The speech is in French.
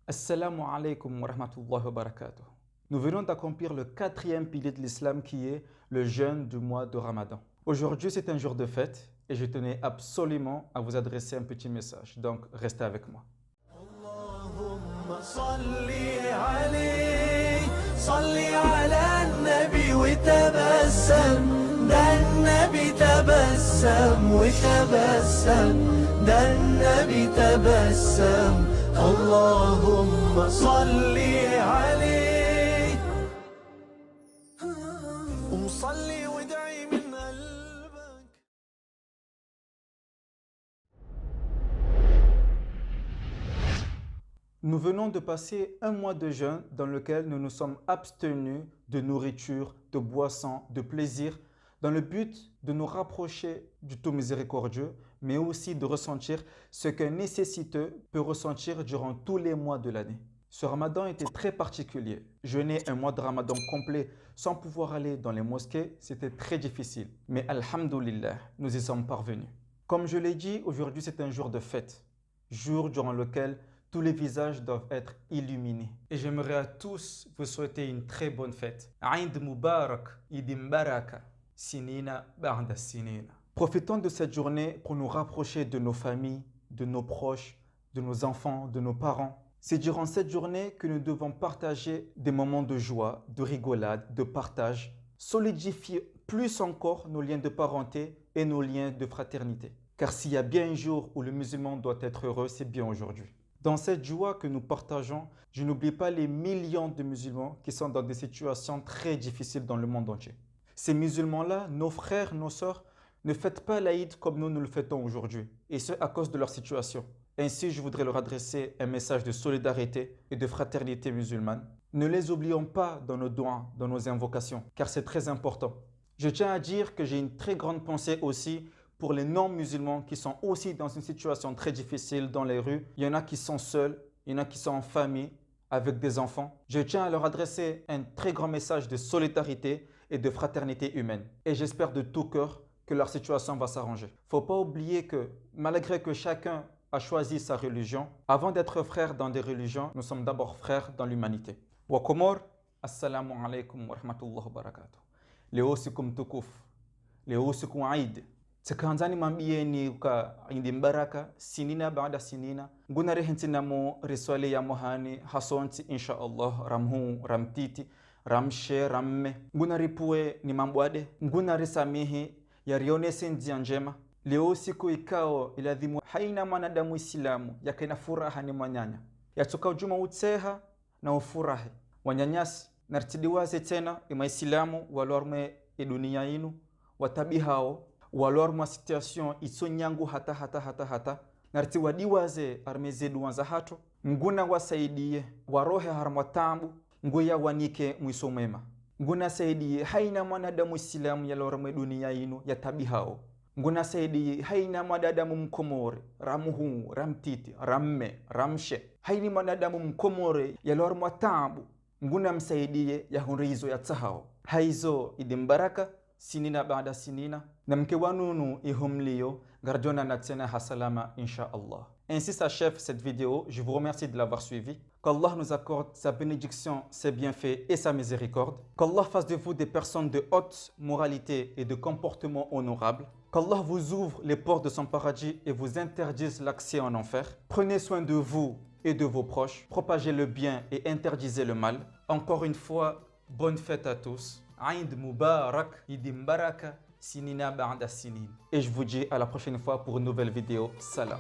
Assalamu alaikum wa rahmatullahi wa barakatuh. Nous venons d'accomplir le quatrième pilier de l'islam qui est le jeûne du mois de Ramadan. Aujourd'hui, c'est un jour de fête et je tenais absolument à vous adresser un petit message. Donc, restez avec moi. اللهم صل عليه صل على النبي وتبسم ده النبي تبسم وتبسم ده النبي تبسم اللهم صل عليه وصلي وادعي من قلبك. Nous venons de passer un mois de jeûne dans lequel nous nous sommes abstenus de nourriture, de boissons, de plaisir, dans le but de nous rapprocher du tout miséricordieux, mais aussi de ressentir ce qu'un nécessiteux peut ressentir durant tous les mois de l'année. Ce ramadan était très particulier. Jeûner un mois de ramadan complet sans pouvoir aller dans les mosquées, c'était très difficile. Mais alhamdoulilah, nous y sommes parvenus. Comme je l'ai dit, aujourd'hui c'est un jour de fête, jour durant lequel tous les visages doivent être illuminés. Et j'aimerais à tous vous souhaiter une très bonne fête. Aïd Mubarak, Eid Mbaraka, Sinina Ba'da Sinina. Profitons de cette journée pour nous rapprocher de nos familles, de nos proches, de nos enfants, de nos parents. C'est durant cette journée que nous devons partager des moments de joie, de rigolade, de partage, solidifier plus encore nos liens de parenté et nos liens de fraternité. Car s'il y a bien un jour où le musulman doit être heureux, c'est bien aujourd'hui. Dans cette joie que nous partageons, je n'oublie pas les millions de musulmans qui sont dans des situations très difficiles dans le monde entier. Ces musulmans-là, nos frères, nos sœurs, ne fêtent pas l'Aïd comme nous le fêtons aujourd'hui, et ce à cause de leur situation. Ainsi, je voudrais leur adresser un message de solidarité et de fraternité musulmane. Ne les oublions pas dans nos doigts, dans nos invocations, car c'est très important. Je tiens à dire que j'ai une très grande pensée aussi pour les non-musulmans qui sont aussi dans une situation très difficile dans les rues. Il y en a qui sont seuls, il y en a qui sont en famille, avec des enfants. Je tiens à leur adresser un très grand message de solidarité et de fraternité humaine. Et j'espère de tout cœur que leur situation va s'arranger. Il ne faut pas oublier que malgré que chacun a choisi sa religion, avant d'être frères dans des religions, nous sommes d'abord frères dans l'humanité. Wa komor, assalamu alaikum wa rahmatullahi wa barakatuh. Leo siku mtukufu, leo siku Eid. Tsakanzani mambieni ka indi mbaraka sinina baada sinina nguna rehentina mo riswale ya mohani hasonti insha Allah ramhu ramtiti ramshe ramme nguna ripue ni mambwade nguna risamihi yarionese njia njema. Leo siku ikao iladhimu haina mwanadamu Islamu yakaina furaha ni mwanyanya yatoka ujuma utseha na ufurahi wanyanyasi nartidiwaze tena ima Islamu walorme dunia inu watabihao walorma situation isonyangu hata narti wadiwaze armezedu wanza hato nguna wasaidie warohe harmatambu nguya wanike mwiso mwema nguna saidie haina mwanadamu Islamu yalorma dunia inu yatabihao nguna saidie haina mwanadamu mkomore ramuhu ramtiti ramme ramshe haini mwanadamu mkomore yalorma tambu nguna msaidie yahunrizo yatsahao haizo idimbaraka sinina baada sinina na mke wanunu ihumlio gardona natsena hasalama insha'Allah. Ainsi s'achève cette vidéo. Je vous remercie de l'avoir suivi. Qu'Allah nous accorde sa bénédiction, ses bienfaits et sa miséricorde. Qu'Allah fasse de vous des personnes de haute moralité et de comportement honorable. Qu'Allah vous ouvre les portes de son paradis et vous interdise l'accès en enfer. Prenez soin de vous et de vos proches. Propagez le bien et interdisez le mal. Encore une fois, bonne fête à tous. Eid Mubarak, Eid Mbaraka, Sinina Ba'da Sinin. Et je vous dis à la prochaine fois pour une nouvelle vidéo. Salam.